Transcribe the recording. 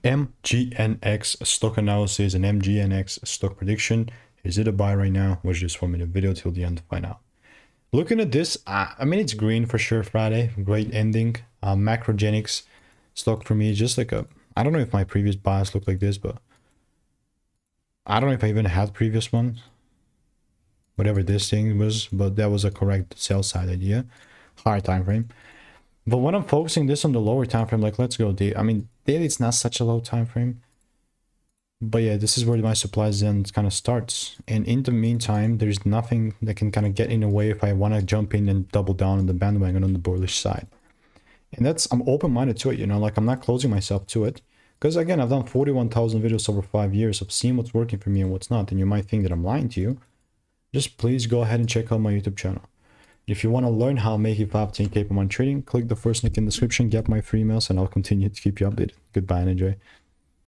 MGNX stock analysis and MGNX stock prediction. Is it a buy right now? Watch this 1-minute video till the end to find out. Looking at this, I mean, it's green for sure. Friday, great ending. MacroGenics stock for me, just like a, I don't know if my previous buys look like this, but I don't know if I even had previous one, whatever this thing was, but that was a correct sell side idea. Higher time frame. But when I'm focusing this on the lower time frame, like let's go I mean, daily it's not such a low time frame. But yeah, this is where my supply zone kind of starts. And in the meantime, there's nothing that can kind of get in the way if I want to jump in and double down on the bandwagon on the bullish side. And that's, I'm open-minded to it, you know, like I'm not closing myself to it. Because again, I've done 41,000 videos over 5 years. I've seen what's working for me and what's not. And you might think that I'm lying to you. Just please go ahead and check out my YouTube channel. If you want to learn how to make it 5 10K per month trading, click the first link in the description, get my free emails, and I'll continue to keep you updated. Goodbye and enjoy.